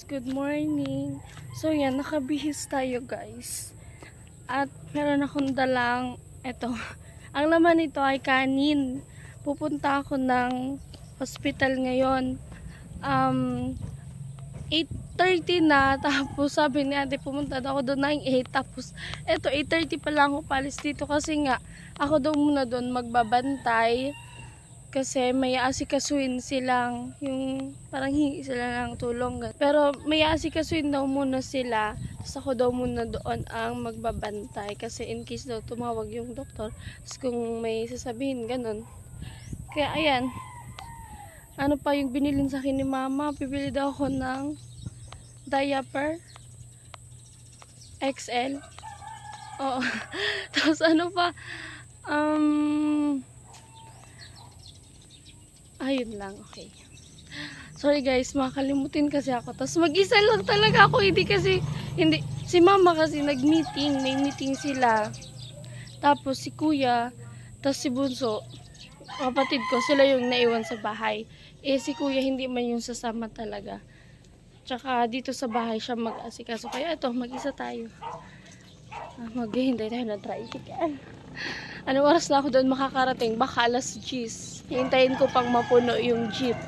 good morning. So yan, nakabihis tayo guys. At meron akong dalang, eto. Ang laman nito ay kanin. Pupunta ako ng hospital ngayon. 8:30 na, tapos sabi ni ate pumunta daw ako doon ng 8, tapos eto 8:30 pa lang ako palis dito kasi nga ako daw muna doon magbabantay. Kasi may aasikasuin silang, yung parang hingi sila ng tulong. Pero may aasikasuin daw muna sila, tapos ako daw muna doon ang magbabantay. Kasi in case daw tumawag yung doktor, tapos kung may sasabihin, ganun. Kaya ayan, ano pa yung binilin sa akin ni mama, bibili daw ako ng diaper XL. Oo. Tapos ano pa, ayun lang, okay. Sorry guys, makakalimutin kasi ako. Tapos mag-isa lang talaga ako. Hindi, si mama kasi nag-meeting. May meeting sila. Tapos si kuya, tapos si bunso, kapatid ko, sila yung naiwan sa bahay. Eh si kuya hindi man yung sasama talaga. Tsaka dito sa bahay siya mag-asikaso. Kaya ito, mag-isa tayo. Maghihintay tayo ng tricycle. Anong oras na ako doon makakarating? Baka alas 10. Hintayin ko pang mapuno yung jeep.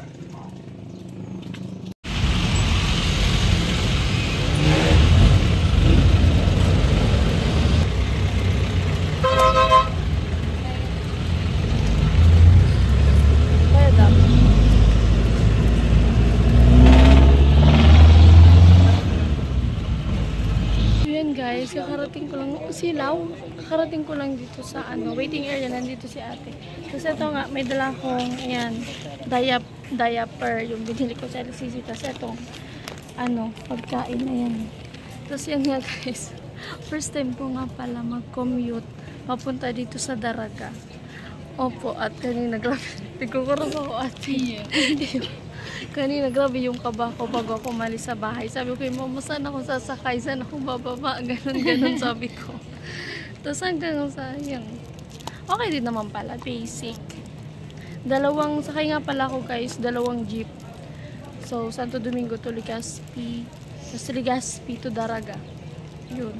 Guys, kakarating ko lang silaw. Kakarating ko lang dito sa waiting area. Nandito si ate. Kasi ito nga, may dala akong ayan, diaper, yung binili ko sa LCC. Tapos itong pagkain na yan. Tapos yan nga guys, first time ko nga pala mag-commute papunta dito sa Daraga. Opo, at kanina grabe, tigkukurang ako ate. Kanina grabe yung kaba ko bago ako umalis sa bahay. Sabi ko, mama, saan ako sasakay? Saan ako bababa? Ganon sabi ko. Tapos hanggang sa yan. Okay din naman pala, basic. Sakay nga pala ako guys, dalawang jeep. So, Santo Domingo to Legazpi. Tapos Legazpi to Daraga. Yun.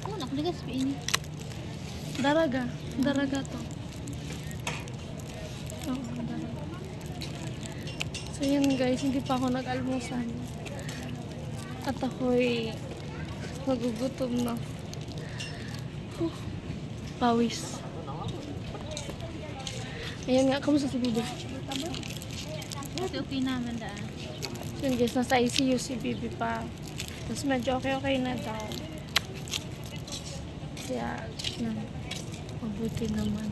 Oh, Legazpi ini. Daraga to. Oh, Daraga. So yan guys, hindi pa ako nag-almusal. At ako'y nagugutom na. Pawis. Ayan nga, kamusta si Bibi? Okay naman daan. So yun guys, nasa ICU si Bibi pa. Tapos medyo okay na daw. Kaya, yan. Mabuti naman.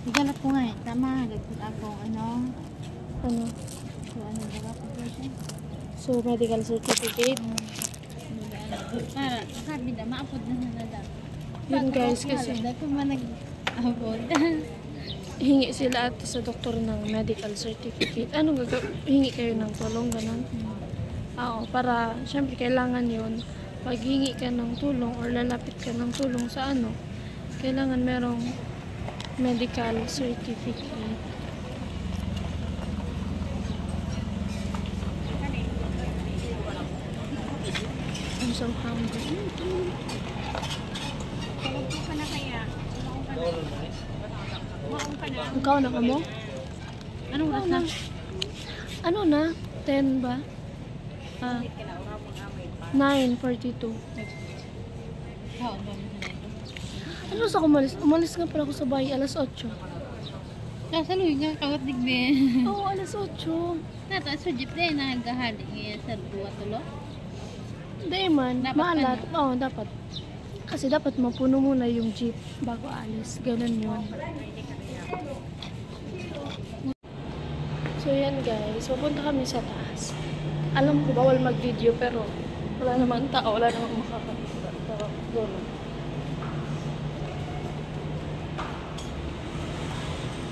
Maghanap ko nga eh. Tama, nagpun ako. So, medical certificate. Para, sabi na, maapod na nada. Yun guys, kasi dati mo nag-apod. hingi sila at sa doktor ng medical certificate. Hingi kayo ng tulong, ganun? Oo, para, syempre, kailangan yun. Pag hingi ka ng tulong or lalapit ka ng tulong sa kailangan merong medical certificate. I'm so hungry. Ikaw na ka mo? Anong oras na? Ano na? 10 ba? 9:42. Ano sa umalis? Umalis nga pala ako sa bahay alas 8. Kasaluhin nga kawat digbe. Oo, alas 8. Nata sa jeep din nagahali ngayon sa tulo. Hindi man, maalat. Oo, dapat. Kasi dapat mapuno muna yung jeep bago alis. Ganun yun. So yan guys, pupunta kami sa taas. Alam ko bawal mag-video pero wala namang tao, wala namang makakakita. Pero doon.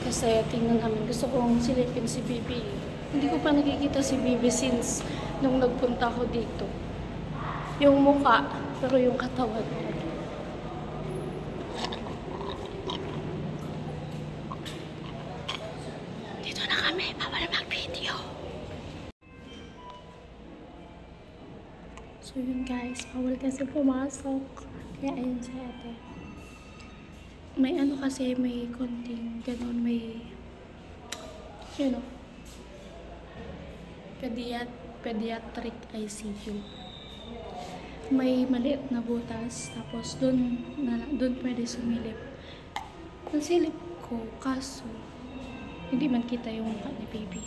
Kasi tingnan namin, gusto kong silipin si Bibi. Hindi ko pa nakikita si Bibi since nung nagpunta ako dito. Yung mukha, pero yung katawan. Dito na kami, bawal mag-video. guys, bawal kasi pumasok. Kaya ayun si ate. May ano kasi, may konting ganun, may, you know, pediatric ICU. May maliit na butas, tapos dun pwede sumilip. Nasilip ko, kaso hindi man kita yung mukha ni baby.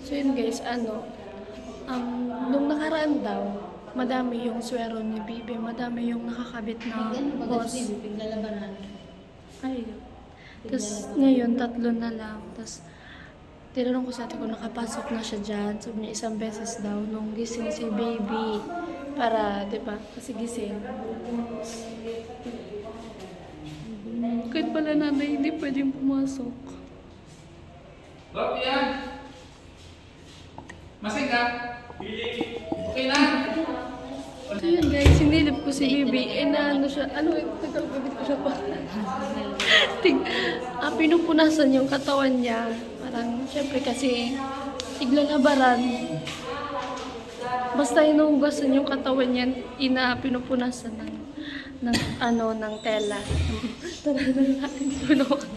So yun guys, nung nakaraan daw, madami yung swero ni baby, madami yung nakakabit na boss. Ay, tapos ngayon, 3 na lang. Tapos, tinanong ko sa ate kung nakapasok na siya dyan. Sabi niya, 1 beses daw nung gising si baby. Para, di ba? Kasi gising. Kahit pala nanay, hindi pwedeng pumasok. Lord, yan! Masing ka? Okay na? So yun guys, sinilip ko si baby. Ano siya, tagal-gabit ko siya pa. Pinupunasan yung katawan niya. Parang, syempre kasi, iglalabaran. Basta inuhugasan yung katawan niya, pinupunasan ng tela. Tara na natin sunog.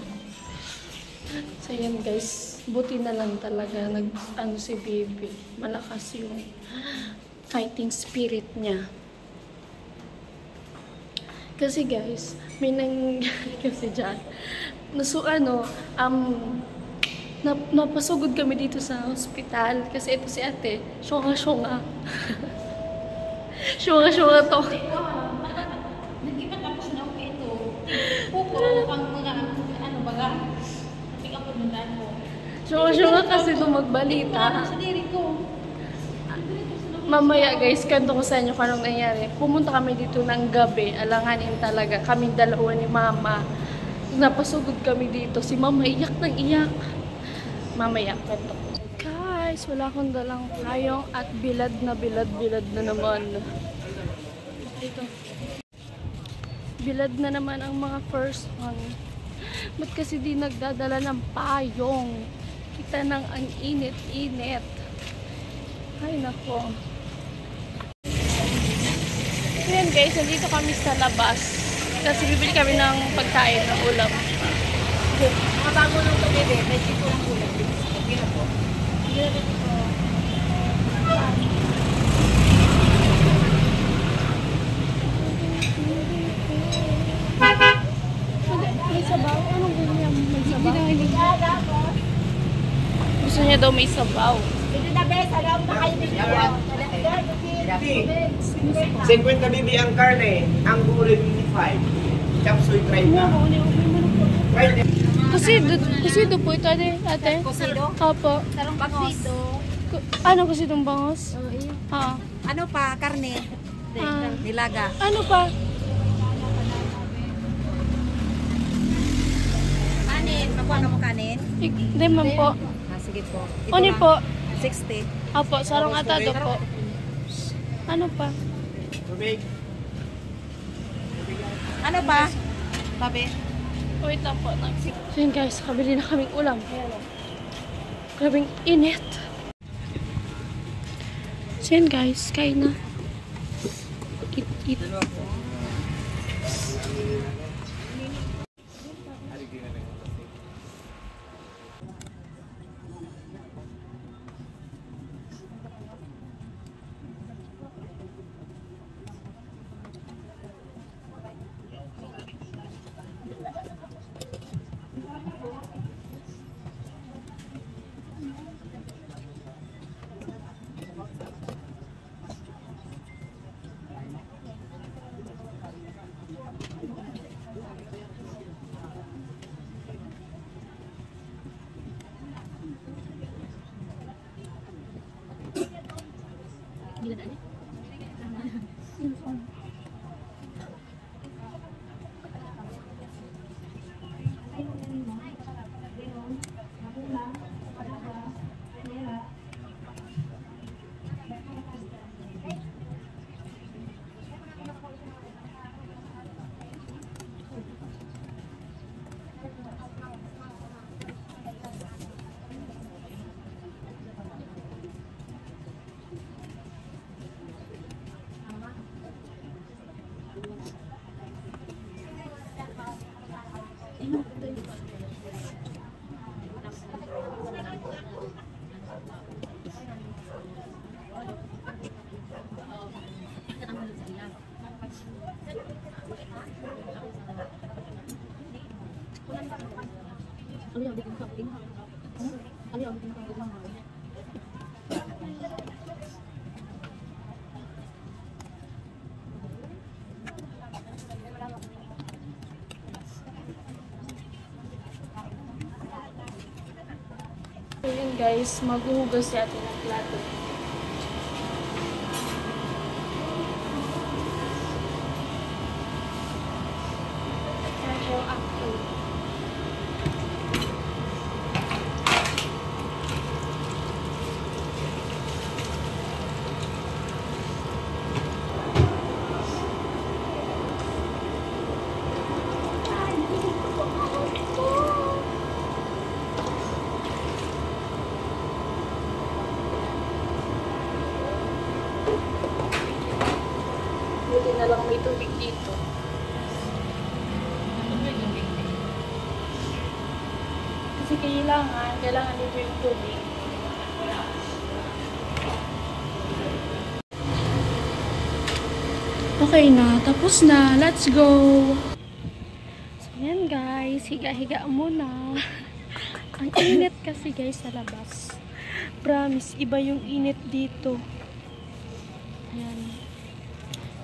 So yan guys, buti na lang talaga si baby. Malakas yung fighting spirit niya. Kasi guys, may nangyari kasi dyan. Napasugod kami dito sa hospital. Kasi ito si ate, syonga-syonga. Syonga-syonga to. Nag-iba tapos na ako ito. Pupo pang mga baga. Pick up mo mo. Syonga-syonga kasi ito magbalita. Sa diri ko. Mamaya guys, kanto ko sa inyo kung anong nangyari. Pumunta kami dito ng gabi. Alanganin talaga. Kaming dalawa ni mama. Napasugod kami dito. Si mama iyak ng iyak. Mamaya, kanto. Guys, wala akong dalang payong at bilad na naman. Dito. Bilad na naman ang mga first one. Ba't kasi di nagdadala ng payong? Kita nang ang init-init. Ay, nako. So yan guys, nandito kami sa labas. Kasi bibili kami ng pagkain, ng ulam. Mga bago nung tumili, may tipo ng ulam. Okay na po. Hindi na dito. May sabaw? Anong ganyan? May sabaw? Gusto niya daw may sabaw. Ito na bes, alam ba kayo bibigyan? 50 bibi ang karne, ang gulay 25. Chop suey try na. Kusido po ito ate. Kusido? Opo. Tarong bangos. Ano kusidong bangos? Oo, iyo. Ha. Ano pa? Karne. Nilaga. Ano pa? Kanin. Makuha na mo kanin? Hindi man po. Sige po. Ano po? 60. Opo, sarong atado po. Ano pa? Tubig. Ano pa? Babe. Wait lang po. So yun guys, kabili na kaming ulam. Grabing init. So yun guys, kain na. Eat. Ayan guys, maghuhugas si ate ng plato. Medyo active. Buti na lang may tubig dito. Kasi kailangan dito yung tubig. Okay na, tapos na. Let's go! So yan guys, higa-higa muna. Ang init kasi guys sa labas. Promise, iba yung init dito. Ayan.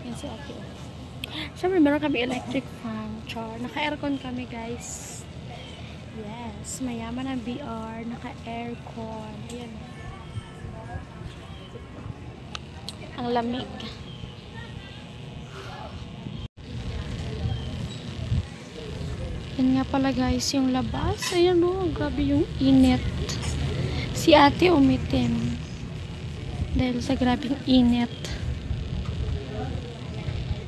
Yan si ate. Siyempre, meron kami electric fan. Char. Naka-aircon kami, guys. Yes. Mayaman ang BR. Naka-aircon. Ayan. Ang lamig. Yan nga pala, guys, yung labas. Ayan o. Grabe yung init. Si ate umitim. Dahil sa grabing init.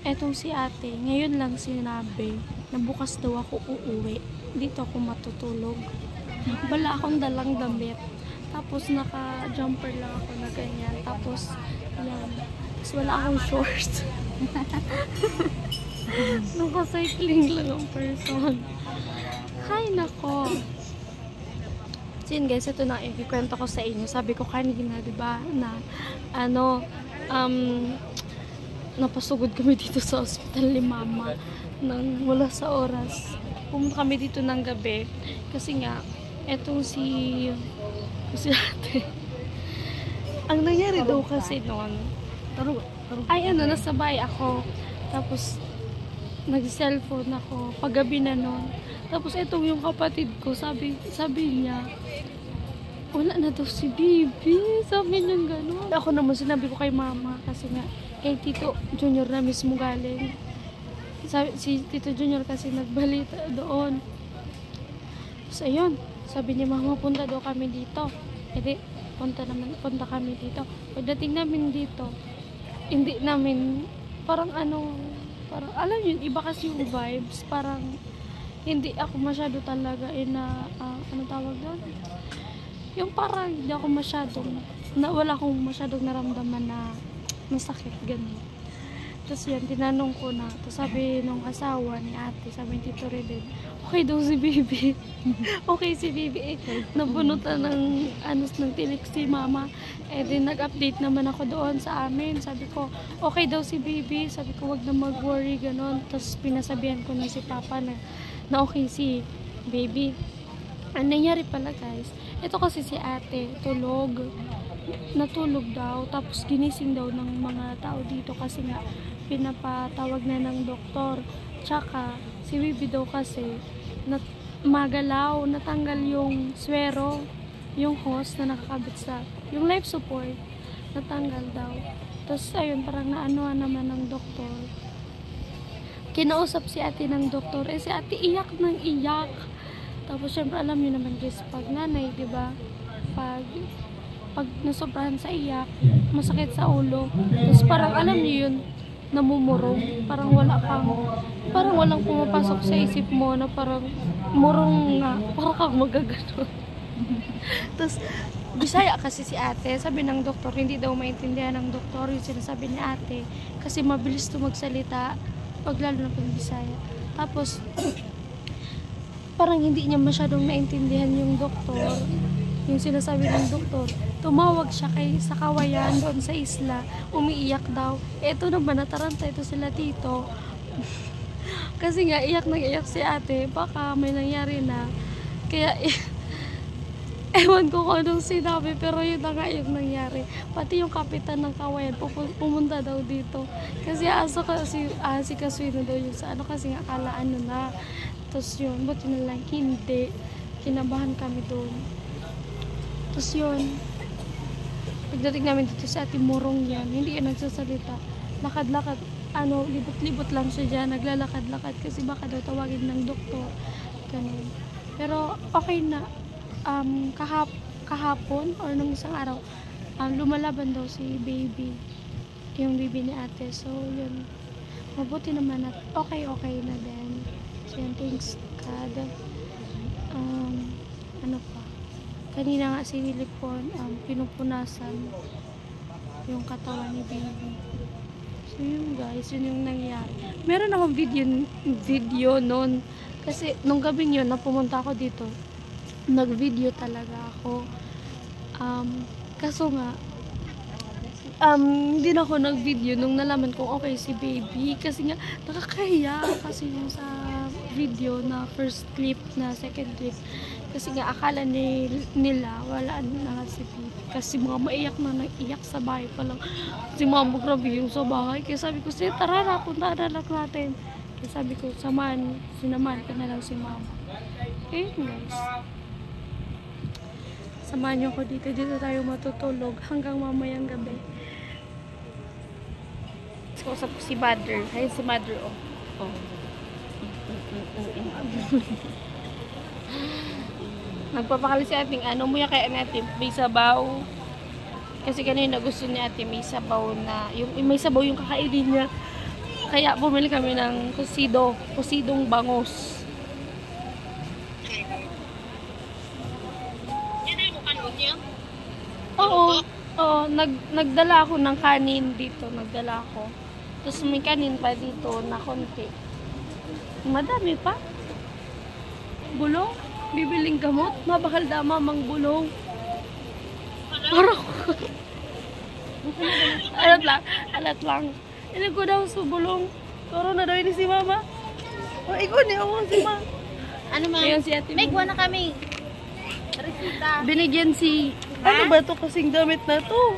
Etong si ate, ngayon lang sinabi na bukas daw ako uuwi. Dito ako matutulog. Wala akong dalang damit. Tapos naka-jumper lang ako na ganyan. Tapos, yan. Tapos wala akong shorts. Naka-cycling lang ang person. Hay nako. So yun guys, ito na ikikwento ko sa inyo. Sabi ko kanina, diba, na napasugod kami dito sa ospital ni mama nang wala sa oras. Pumunta kami dito ng gabi kasi nga etong si ate, ang nangyari daw kasi noon ay nasabay ako, tapos nag-cellphone ako paggabi na noon, tapos etong yung kapatid ko sabi niya wala na daw si Bibi, sabi niya gano'n. Ako naman sinabi ko kay mama kasi nga kay Tito Junior na mismo galing. Si Tito Junior kasi nagbalita doon. So ayun, sabi niya mama punta daw kami dito. Edi punta kami dito. Pagdating namin dito, hindi namin parang alam yun, iba kasi yung vibes, parang hindi ako masyado talaga ano tawag doon? Yung parang hindi ako wala akong masyadong naramdaman na masakit, ganun. Tapos yan, tinanong ko na. Tapos sabi nung asawa ni ate, sabi ni Tito Reden, okay daw si Bibi. Okay si Bibi. Nabunutan ng tinik si mama. Eh din nag-update naman ako doon sa amin. Sabi ko, okay daw si Bibi. Sabi ko, wag na mag-worry, ganun. Tapos pinasabihan ko na si Papa na okay si Baby. Ang nangyari pala guys, ito kasi si ate, natulog daw, tapos ginising daw ng mga tao dito kasi nga pinapatawag na ng doktor. Tsaka si Bibi daw kasi magalaw, natanggal yung swero, yung hose na nakakabit sa yung life support, natanggal daw. Tapos ayun, parang naanoan naman ng doktor. Kinausap si ate ng doktor, si ate iyak ng iyak. Tapos syempre alam niyo naman guys, pag nanay, 'di ba? Pag nasobrahan sa iyak, masakit sa ulo. Tapos parang alam niyo 'yun, namumurong. Parang walang pumapasok sa isip mo na parang murong nga, parang kang magagano. Tapos Bisaya kasi si ate, sabi ng doktor, hindi daw maintindihan ng doktor yung sinasabi ni ate kasi mabilis to magsalita pag lalo na pag Bisaya. Tapos parang hindi niya masyadong naintindihan yung doktor, yung sinasabi ng doktor. Tumawag siya sa kawayan doon sa isla, umiiyak daw. Eto naman, nataranta ito sila tito. Kasi nga, iyak si ate, baka may nangyari na. Kaya Ewan ko kung anong sinabi, pero yun na nga yung nangyari. Pati yung kapitan ng kawayan, pumunta daw dito. Kasi si Kaswino daw yung sa ano, kasi nga akala ano na. Tapos yun, buti na lang hindi. Kinabahan kami doon. Tapos yun, pagdating namin dito sa Ate Murong yan, hindi yan nagsasalita. Lakad-lakad, ano, libot-libot lang siya dyan, naglalakad-lakad kasi baka daw tawagin ng doktor. Ganun. Pero okay na. Kahapon or nung isang araw, lumalaban daw si baby. Yung baby ni ate. So, yun. Mabuti naman at okay na din. So, yun, thanks God. Ano pa? Kanina nga si Lipon, pinupunasan yung katawan ni baby. So, yun guys, yun yung nangyari. Meron akong video noon. Kasi, nung gabing yun, na pumunta ako dito, nag-video talaga ako. Kaso nga, hindi na ako nag-video nung nalaman kong okay si baby. Kasi nga, nakakahiya kasi yung sa video na first clip na second clip. Kasi nga, akala nila wala na nga si baby. Kasi mga maiyak na nag-iyak sa bahay pa lang. Kasi mga grabe yung sa bahay. Kaya sabi ko, tara na, punta na lang natin. Kaya sabi ko, sinamahan ko na lang si mama. Okay guys. Samahan niyo ko dito. Dito tayo matutulog hanggang mamayang gabi. So, usap ko si Mother. Ayun si Mother, oh. Nagpapakali si ating ano, muya kaya natin may sabaw. Kasi kanina gusto ni ate may sabaw na, may sabaw yung kakainin niya. Kaya bumili kami ng kusidong bangos. Oo, nagdala ako ng kanin dito, nagdala ako. Tapos may kanin pa dito na konti. Madami pa. Bulong, bibiling gamot, mabakal da mamang bulong. Parang alat lang. Ini ko daw sa bulong. Toro na daw ini si mama. O, ikaw ni ako si mama. Ano ma? Ayan si ate. May guwa na kami. Resita. Binigyan si... Ano ba ito kasing damit na to?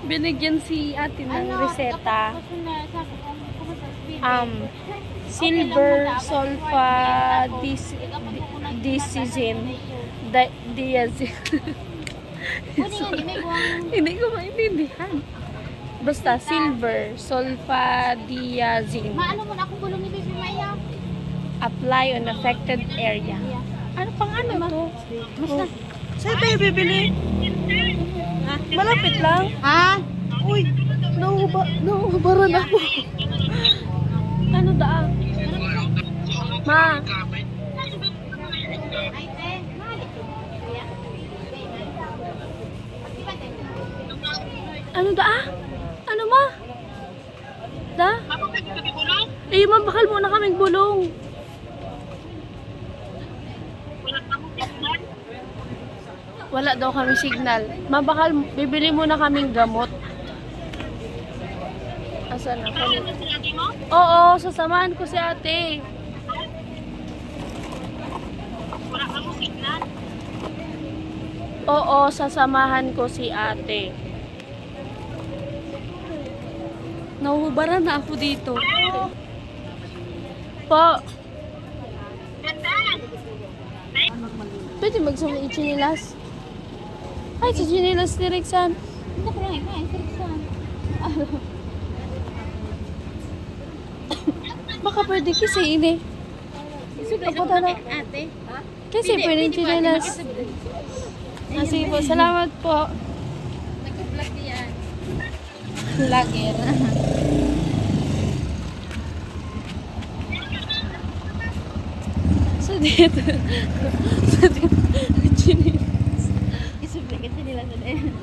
Binigyan si ate ng reseta. Silver sulfadiazine. Hindi ko maintindihan. Basta silver sulfadiazine. Maano mo na akong bulong ni Baby Maya? Apply on affected area. Ano pang ano to? Basta. Saan tayo bibili? Malapit lang. Ha? Uy, nauubaran ako. Ano daan? Ma. Ano daan? Ano ma? Da? Eh, mabakal muna kaming bulong. Wala daw kami signal. Mabakal, bibili muna kaming gamot. Asan ako? Oo, sasamahan ko si ate. Wala kang signal? Oo, sasamahan ko si ate. Nahuhubaran na ako dito. Po. Pwede magsama i-chinilas? Ay, si chinilas ni Rexan. Hindi ko lang ito. Ay, Rexan. Baka pwede kasi ini. Kapunta na. Ate? Kasi pwede chinilas. Sige po, salamat po. Nag-vlog yan. Lager. So dito. So dito. Chinilas. Isubli kasi nila sa din.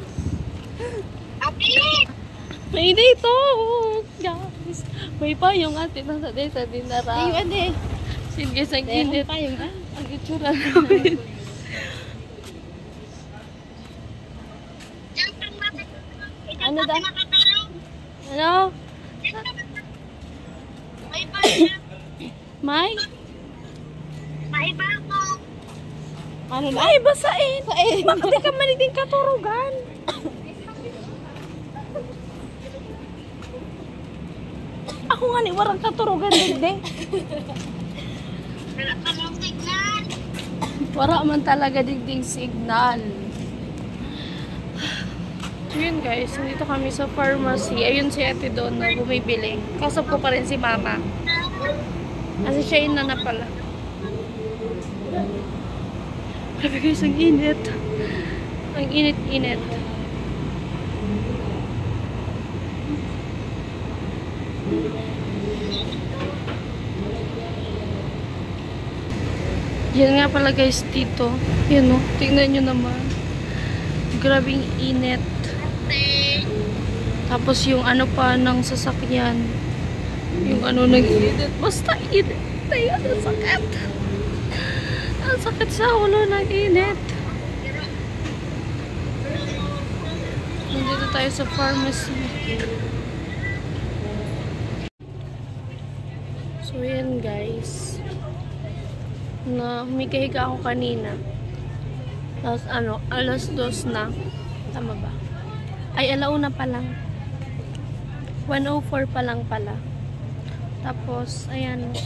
May dito. Guys. May payong ate nasa dito din na ra. Ayun, ate. Sige sa gilid. Payong, ha? Ang itsura namin. Ano da? Ano? May? Ano na? Ay, basain! Bakit di ka maniting katurugan? Ako nga ni, warang katurugan din. Wala man talaga ding signal. Yun guys, dito kami sa pharmacy. Ayun si ate doon na bumibili. Kasap ko pa rin si mama. Kasi siya ina na pala. Grabe guys, ang init. Ang init-init. Yan nga pala guys dito. Yan o, tingnan nyo naman. Grabing init. Tapos yung ano pa ng sasakyan. Yung ano nag-init. Basta init. Tayo, ang sakit. Ang sakit sa ulo ng init. Nandito tayo sa pharmacy. So yan guys. Na humiga-higa ako kanina. Tapos ano, alas 2 na. Tama ba? Ay, alauna pa lang. 1:04 pa lang pala. Tapos, ayan.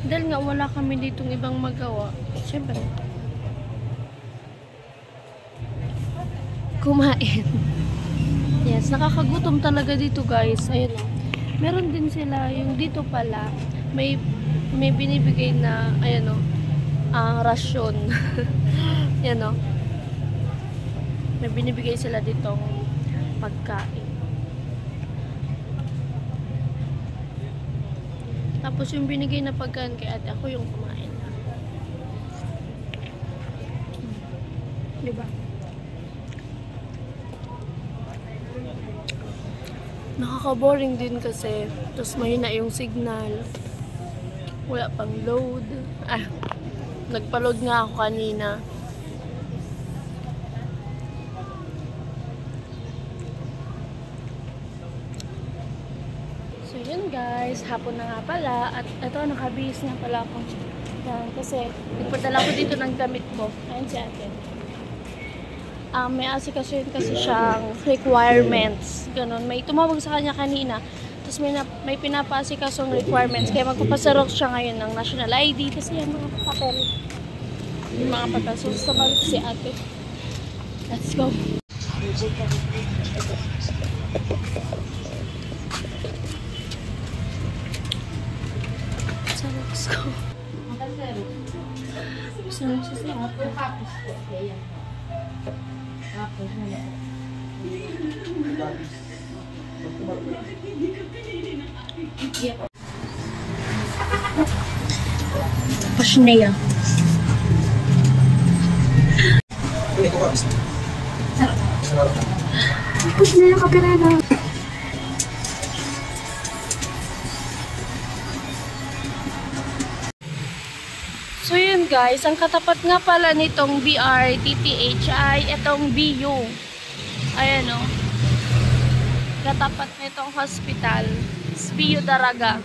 Dahil nga wala kami ditong ibang magawa. Siyempre. Kumain. Yes, nakakagutom talaga dito guys. Ayun o. Meron din sila, yung dito pala, may binibigay na, ayan o, rasyon. Yan o. May binibigay sila ditong pagkain. Tapos yung binigay na pagkain kay ate, ako yung kumain. Diba? Nakaka-boring din kasi. Tapos mahina yung signal. Wala pang load. Nagpa-load nga ako kanina. So yun guys, hapon na nga pala. At ito, nakabihis nga pala ako. Yan, kasi nagpadala ko dito ng damit ko. Ayan si ate. May asikasuhin kasi siyang requirements. Ganon. May tumawag sa kanya kanina. Tapos may pinapasikasong requirements. Kaya magpapasarok siya ngayon ng national ID. Kasi yung mga papel. Yung mga papel. So, samalit si ate. Let's go. So, let's go. Saan siya si ate? Pashnea. Pashnea ka pirana. So yun guys, ang katapat nga pala nitong BRTTH ay itong BU. Ayan o. Katapat nitong hospital. BU Daraga.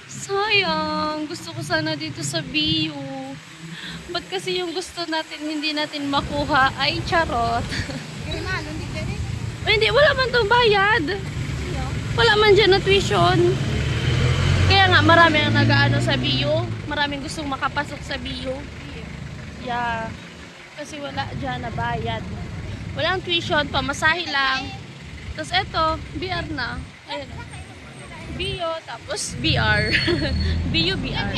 Sayang. Gusto ko sana dito sa BU. Ba't kasi yung gusto natin hindi natin makuha? Ay, charot. Hindi, wala man itong bayad. Wala man dyan na tuition. Kaya nga, marami ang nag-aano sa BU. Maraming gustong makapasok sa BU. Yeah. Kasi wala dyan na bayad. Walang tuition, pamasahe lang. Tapos eto, BR na. Ayun. BU, tapos BR. BU, BR.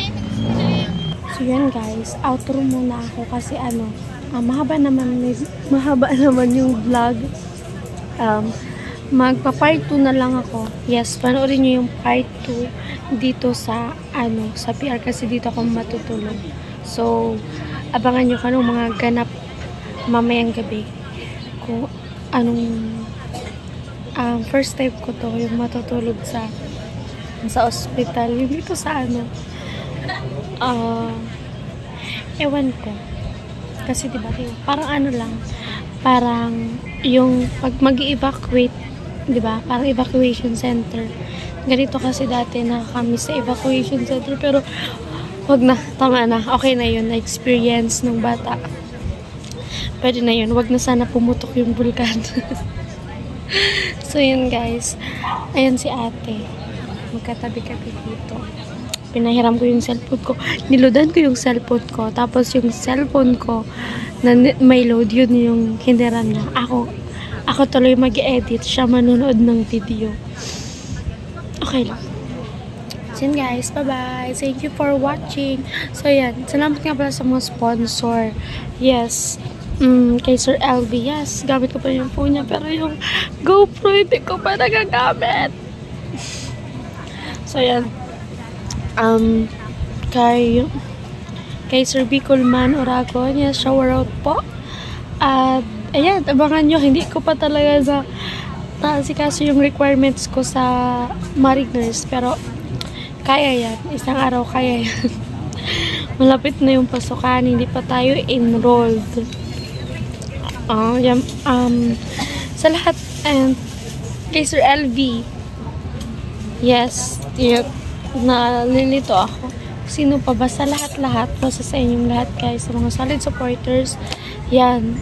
So yan guys, outro muna ako kasi ano, mahaba naman yung vlog. Magpa-part 2 na lang ako. Yes, panoorin nyo yung part 2 dito sa sa PR kasi dito ako matutulog. So, abangan nyo kanong mga ganap mamayang gabi. Kung anong first time ko to, yung matutulog sa ospital. Yung dito sa ewan ko. Kasi diba, parang lang, parang yung pag mag-evacuate, diba, parang evacuation center. Ganito kasi dati na kami sa evacuation center, pero Wag na, tama na. Okay na yun, na-experience ng bata. Pwede na yun. Wag na sana pumutok yung bulkan. So, yun guys. Ayan si ate. Magkatabi-kabi dito. Pinahiram ko yung cellphone ko. Niloadan ko yung cellphone ko. Tapos yung cellphone ko na may load, yun yung hiniram niya. Ako tuloy mag-edit. Siya manonood ng video. Okay lang. So yun guys, bye-bye. Thank you for watching. So yan, salamat nga pala sa mga sponsor. Yes. Kay Sir LV. Yes, gamit ko pa yung phone niya. Pero yung GoPro, hindi ko pa nagagamit. So yan. Kay Sir Bicolman Oragon. Yes, shower out po. At ayan, abangan nyo. Hindi ko pa talaga kasi yung requirements ko sa Mariners. Pero kaya yan. Isang araw kaya yan. Malapit na yung pasukan. Hindi pa tayo enrolled. Yan. Sa lahat, and kay Sir LV. Yes. Yep. Nalilito ako. Sino pa ba? Sa lahat-lahat. Basta sa inyong lahat guys. Sa mga solid supporters. Yan.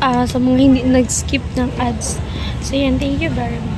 Sa mga hindi nag-skip ng ads. So yan. Thank you very much.